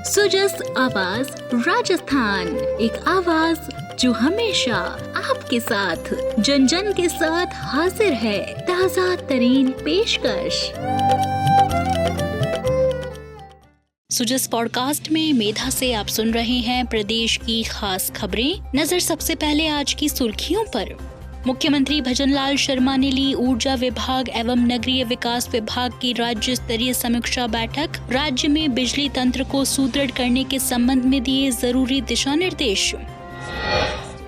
सुजस आवाज राजस्थान, एक आवाज जो हमेशा आपके साथ, जन जन के साथ हाजिर है। ताज़ा तरीन पेशकश। सुजस पॉडकास्ट में मेधा से आप सुन रहे हैं प्रदेश की खास खबरें। नजर सबसे पहले आज की सुर्खियों पर। मुख्यमंत्री भजनलाल शर्मा ने ली ऊर्जा विभाग एवं नगरीय विकास विभाग की राज्य स्तरीय समीक्षा बैठक। राज्य में बिजली तंत्र को सुदृढ़ करने के संबंध में दिए जरूरी दिशा निर्देश।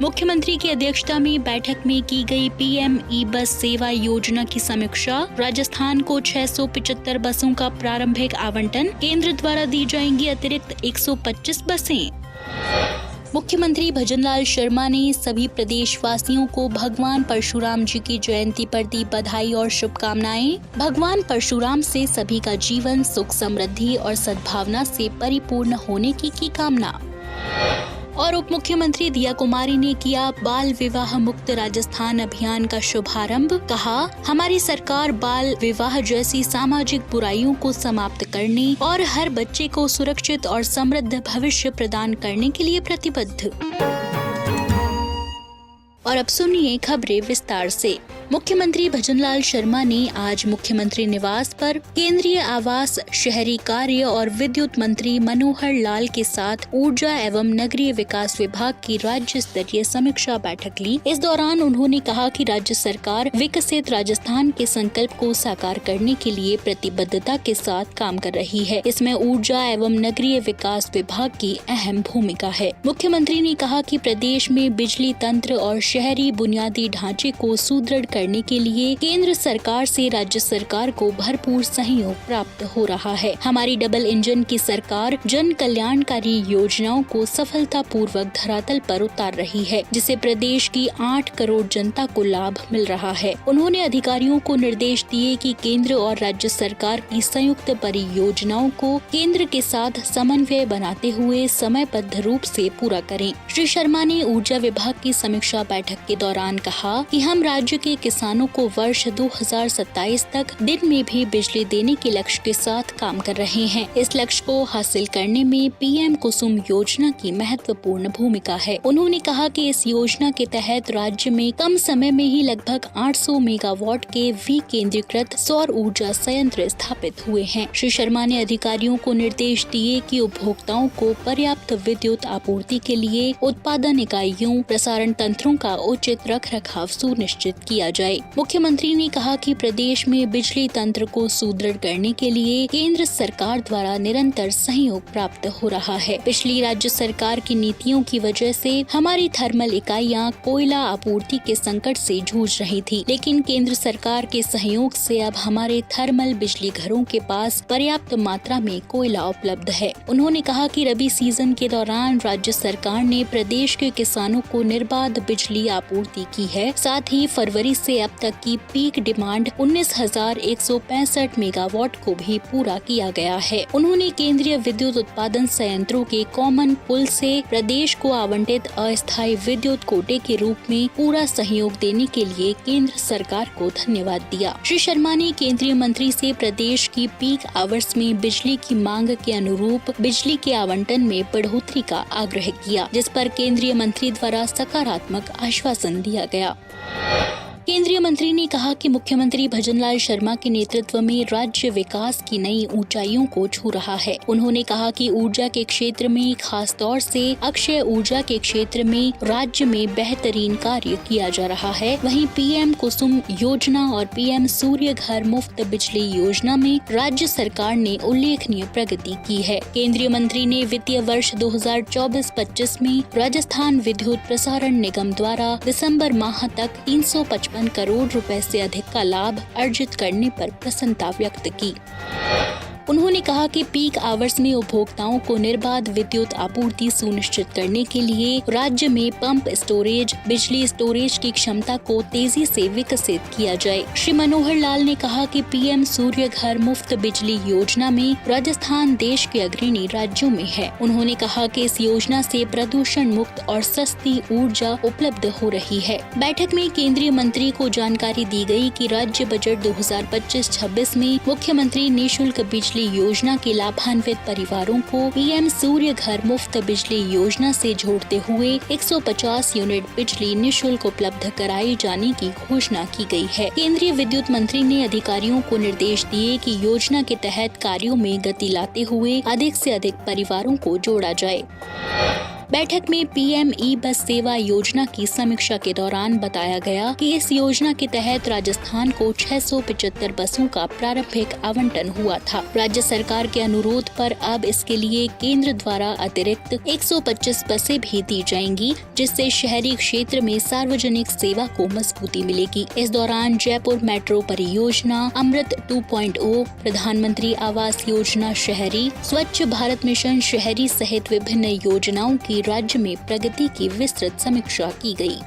मुख्यमंत्री की अध्यक्षता में बैठक में की गई पीएम ई बस सेवा योजना की समीक्षा। राजस्थान को 675 बसों का प्रारंभिक आवंटन। केंद्र द्वारा दी जाएंगी अतिरिक्त 125 बसें। मुख्यमंत्री भजनलाल शर्मा ने सभी प्रदेशवासियों को भगवान परशुराम जी की जयंती पर दी बधाई और शुभकामनाएं। भगवान परशुराम से सभी का जीवन सुख समृद्धि और सद्भावना से परिपूर्ण होने की कामना। और उप मुख्यमंत्री दिया कुमारी ने किया बाल विवाह मुक्त राजस्थान अभियान का शुभारंभ। कहा, हमारी सरकार बाल विवाह जैसी सामाजिक बुराइयों को समाप्त करने और हर बच्चे को सुरक्षित और समृद्ध भविष्य प्रदान करने के लिए प्रतिबद्ध। और अब सुनिए खबरें विस्तार से। मुख्यमंत्री भजनलाल शर्मा ने आज मुख्यमंत्री निवास पर केंद्रीय आवास, शहरी कार्य और विद्युत मंत्री मनोहर लाल के साथ ऊर्जा एवं नगरीय विकास विभाग की राज्य स्तरीय समीक्षा बैठक ली। इस दौरान उन्होंने कहा कि राज्य सरकार विकसित राजस्थान के संकल्प को साकार करने के लिए प्रतिबद्धता के साथ काम कर रही है। इसमें ऊर्जा एवं नगरीय विकास विभाग की अहम भूमिका है। मुख्यमंत्री ने कहा कि प्रदेश में बिजली तंत्र और शहरी बुनियादी ढांचे को सुदृढ़ करने के लिए केंद्र सरकार से राज्य सरकार को भरपूर सहयोग प्राप्त हो रहा है। हमारी डबल इंजन की सरकार जन कल्याणकारी योजनाओं को सफलतापूर्वक धरातल पर उतार रही है, जिसे प्रदेश की 8 करोड़ जनता को लाभ मिल रहा है। उन्होंने अधिकारियों को निर्देश दिए कि केंद्र और राज्य सरकार की संयुक्त परियोजनाओं को केंद्र के साथ समन्वय बनाते हुए समयबद्ध रूप से पूरा करें। श्री शर्मा ने ऊर्जा विभाग की समीक्षा बैठक के दौरान कहा कि हम राज्य के किसानों को वर्ष 2027 तक दिन में भी बिजली देने के लक्ष्य के साथ काम कर रहे हैं। इस लक्ष्य को हासिल करने में पीएम कुसुम योजना की महत्वपूर्ण भूमिका है। उन्होंने कहा कि इस योजना के तहत राज्य में कम समय में ही लगभग 800 मेगावाट के विकेंद्रीकृत सौर ऊर्जा संयंत्र स्थापित हुए हैं। श्री शर्मा ने अधिकारियों को निर्देश दिए कि उपभोक्ताओं को पर्याप्त विद्युत आपूर्ति के लिए उत्पादन इकाइयों, प्रसारण तंत्रों का उचित रखरखाव सुनिश्चित किया जाए। मुख्यमंत्री ने कहा कि प्रदेश में बिजली तंत्र को सुदृढ़ करने के लिए केंद्र सरकार द्वारा निरंतर सहयोग प्राप्त हो रहा है। पिछली राज्य सरकार की नीतियों की वजह से हमारी थर्मल इकाइयां कोयला आपूर्ति के संकट से जूझ रही थी, लेकिन केंद्र सरकार के सहयोग से अब हमारे थर्मल बिजली घरों के पास पर्याप्त मात्रा में कोयला उपलब्ध है। उन्होंने कहा कि रबी सीजन के दौरान राज्य सरकार ने प्रदेश के किसानों को निर्बाध बिजली आपूर्ति की है। साथ ही फरवरी से अब तक की पीक डिमांड 19,165 मेगावाट को भी पूरा किया गया है। उन्होंने केंद्रीय विद्युत उत्पादन संयंत्रों के कॉमन पुल से प्रदेश को आवंटित अस्थायी विद्युत कोटे के रूप में पूरा सहयोग देने के लिए केंद्र सरकार को धन्यवाद दिया। श्री शर्मा ने केंद्रीय मंत्री से प्रदेश की पीक आवर्स में बिजली की मांग के अनुरूप बिजली के आवंटन में बढ़ोतरी का आग्रह किया, जिस पर केंद्रीय मंत्री द्वारा सकारात्मक आश्वासन दिया गया। केंद्रीय मंत्री ने कहा कि मुख्यमंत्री भजनलाल शर्मा के नेतृत्व में राज्य विकास की नई ऊंचाइयों को छू रहा है। उन्होंने कहा कि ऊर्जा के क्षेत्र में, खास तौर से अक्षय ऊर्जा के क्षेत्र में राज्य में बेहतरीन कार्य किया जा रहा है। वहीं पीएम कुसुम योजना और पीएम सूर्य घर मुफ्त बिजली योजना में राज्य सरकार ने उल्लेखनीय प्रगति की है। केंद्रीय मंत्री ने वित्तीय वर्ष 2024-25 में राजस्थान विद्युत प्रसारण निगम द्वारा दिसंबर माह तक 355 करोड़ रुपए से अधिक का लाभ अर्जित करने पर प्रसन्नता व्यक्त की। उन्होंने कहा कि पीक आवर्स में उपभोक्ताओं को निर्बाध विद्युत आपूर्ति सुनिश्चित करने के लिए राज्य में पंप स्टोरेज, बिजली स्टोरेज की क्षमता को तेजी से विकसित किया जाए। श्री मनोहर लाल ने कहा कि पीएम सूर्य घर मुफ्त बिजली योजना में राजस्थान देश के अग्रणी राज्यों में है। उन्होंने कहा कि इस योजना से प्रदूषण मुक्त और सस्ती ऊर्जा उपलब्ध हो रही है। बैठक में केंद्रीय मंत्री को जानकारी दी गई कि राज्य बजट 2025-26 में मुख्यमंत्री निःशुल्क बिजली बिजली योजना के लाभान्वित परिवारों को पीएम सूर्य घर मुफ्त बिजली योजना से जोड़ते हुए 150 यूनिट बिजली निःशुल्क उपलब्ध कराए जाने की घोषणा की गई है। केंद्रीय विद्युत मंत्री ने अधिकारियों को निर्देश दिए कि योजना के तहत कार्यों में गति लाते हुए अधिक से अधिक परिवारों को जोड़ा जाए। बैठक में पीएम ई बस सेवा योजना की समीक्षा के दौरान बताया गया कि इस योजना के तहत राजस्थान को 675 बसों का प्रारंभिक आवंटन हुआ था। राज्य सरकार के अनुरोध पर अब इसके लिए केंद्र द्वारा अतिरिक्त 125 बसें भी दी जाएंगी, जिससे शहरी क्षेत्र में सार्वजनिक सेवा को मजबूती मिलेगी। इस दौरान जयपुर मेट्रो परियोजना, अमृत 2.0, प्रधानमंत्री आवास योजना शहरी, स्वच्छ भारत मिशन शहरी सहित विभिन्न योजनाओं की राज्य में प्रगति की विस्तृत समीक्षा की गई।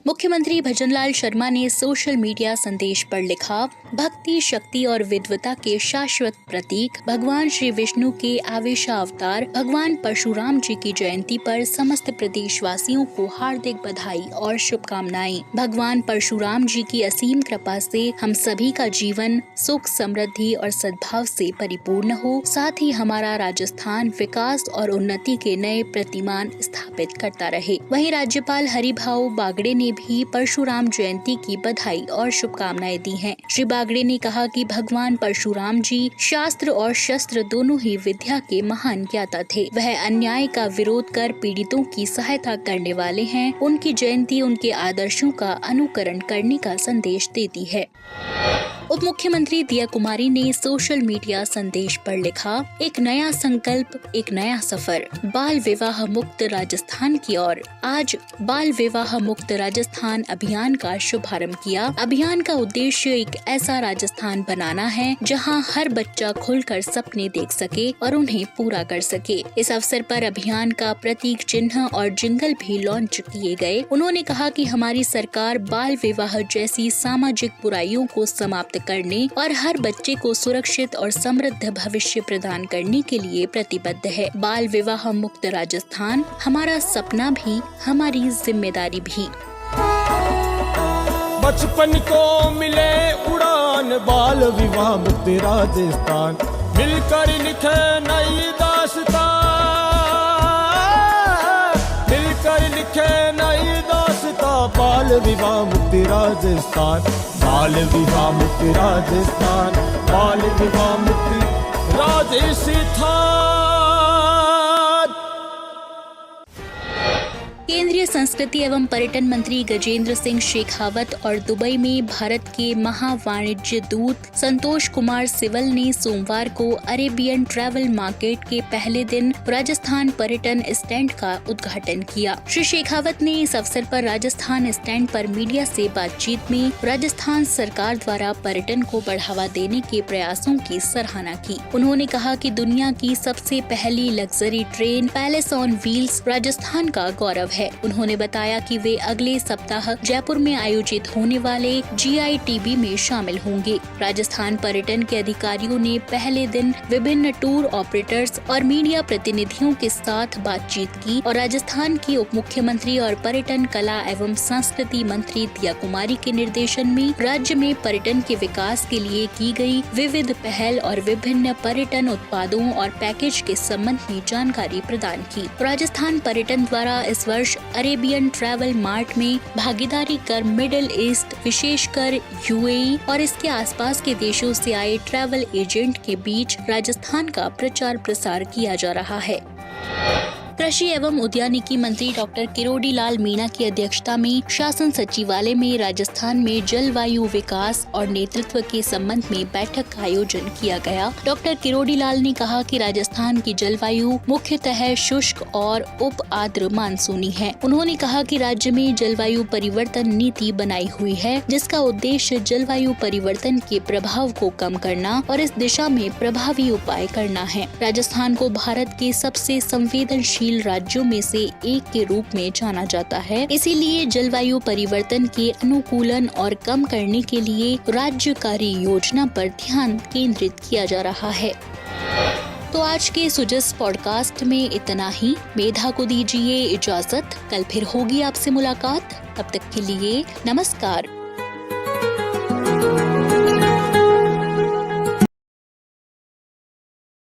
मुख्यमंत्री भजनलाल शर्मा ने सोशल मीडिया संदेश पर लिखा, भक्ति, शक्ति और विद्वता के शाश्वत प्रतीक भगवान श्री विष्णु के आवेशावतार भगवान परशुराम जी की जयंती पर समस्त प्रदेशवासियों को हार्दिक बधाई और शुभकामनाएं। भगवान परशुराम जी की असीम कृपा से हम सभी का जीवन सुख, समृद्धि और सद्भाव से परिपूर्ण हो, साथ ही हमारा राजस्थान विकास और उन्नति के नए प्रतिमान स्थापित करता रहे। वहीं राज्यपाल हरिभाऊ बागड़े ने भी परशुराम जयंती की बधाई और शुभकामनाएं दी हैं। श्री बागड़े ने कहा कि भगवान परशुराम जी शास्त्र और शस्त्र दोनों ही विद्या के महान ज्ञाता थे। वह अन्याय का विरोध कर पीड़ितों की सहायता करने वाले हैं। उनकी जयंती उनके आदर्शों का अनुकरण करने का संदेश देती है। उप मुख्यमंत्री दिया कुमारी ने सोशल मीडिया संदेश पर लिखा, एक नया संकल्प, एक नया सफर, बाल विवाह मुक्त राजस्थान की ओर। आज बाल विवाह मुक्त राजस्थान अभियान का शुभारंभ किया। अभियान का उद्देश्य एक ऐसा राजस्थान बनाना है जहां हर बच्चा खुलकर सपने देख सके और उन्हें पूरा कर सके। इस अवसर पर अभियान का प्रतीक चिन्ह और जिंगल भी लॉन्च किए गए। उन्होंने कहा कि हमारी सरकार बाल विवाह जैसी सामाजिक बुराइयों को समाप्त करने और हर बच्चे को सुरक्षित और समृद्ध भविष्य प्रदान करने के लिए प्रतिबद्ध है। बाल विवाह मुक्त राजस्थान हमारा सपना भी, हमारी जिम्मेदारी भी। बचपन को मिले उड़ान, बाल विवाह मुक्त राजस्थान, मिलकर लिखे नई दास्तान, मिलकर लिखे नई दास्तान, बाल विवाह मुक्त राजस्थान, बाल विवाह मुक्त राजस्थान, बाल विवाह मुक्त राजस्थान। केंद्रीय संस्कृति एवं पर्यटन मंत्री गजेंद्र सिंह शेखावत और दुबई में भारत के महावाणिज्य दूत संतोष कुमार सिवल ने सोमवार को अरेबियन ट्रैवल मार्केट के पहले दिन राजस्थान पर्यटन स्टैंड का उद्घाटन किया। श्री शेखावत ने इस अवसर पर राजस्थान स्टैंड पर मीडिया से बातचीत में राजस्थान सरकार द्वारा पर्यटन को बढ़ावा देने के प्रयासों की सराहना की। उन्होंने कहा कि दुनिया की सबसे पहली luxury train palace on wheels Rajasthan का गौरव है। उन्होंने बताया कि वे अगले सप्ताह जयपुर में आयोजित होने वाले GITB में शामिल होंगे। राजस्थान पर्यटन के अधिकारियों ने पहले दिन विभिन्न टूर ऑपरेटर्स और मीडिया प्रतिनिधियों के साथ बातचीत की और राजस्थान की उप मुख्यमंत्री और पर्यटन, कला एवं संस्कृति मंत्री दिया कुमारी के निर्देशन में राज्य में पर्यटन के विकास के लिए की गई विविध पहल और विभिन्न पर्यटन उत्पादों और पैकेज के संबंध में जानकारी प्रदान की। राजस्थान पर्यटन द्वारा इस वर्ष अरेबियन ट्रैवल मार्ट में भागीदारी कर मिडिल ईस्ट, विशेषकर UAE और इसके आसपास के देशों से आए ट्रैवल एजेंट के बीच राजस्थान का प्रचार प्रसार किया जा रहा है। कृषि एवं उद्यानिकी मंत्री डॉक्टर किरोड़ी लाल मीणा की अध्यक्षता में शासन सचिवालय में राजस्थान में जलवायु विकास और नेतृत्व के संबंध में बैठक का आयोजन किया गया। डॉक्टर किरोड़ी लाल ने कहा कि राजस्थान की जलवायु मुख्यतः शुष्क और उप आर्द्र मानसूनी है। उन्होंने कहा कि राज्य में जलवायु परिवर्तन नीति बनाई हुई है, जिसका उद्देश्य जलवायु परिवर्तन के प्रभाव को कम करना और इस दिशा में प्रभावी उपाय करना है। राजस्थान को भारत के सबसे संवेदनशील राज्यों में से एक के रूप में जाना जाता है। इसीलिए जलवायु परिवर्तन के अनुकूलन और कम करने के लिए राज्य कार्य योजना पर ध्यान केंद्रित किया जा रहा है। तो आज के सुजस पॉडकास्ट में इतना ही। मेधा को दीजिए इजाजत, कल फिर होगी आपसे मुलाकात। तब तक के लिए नमस्कार।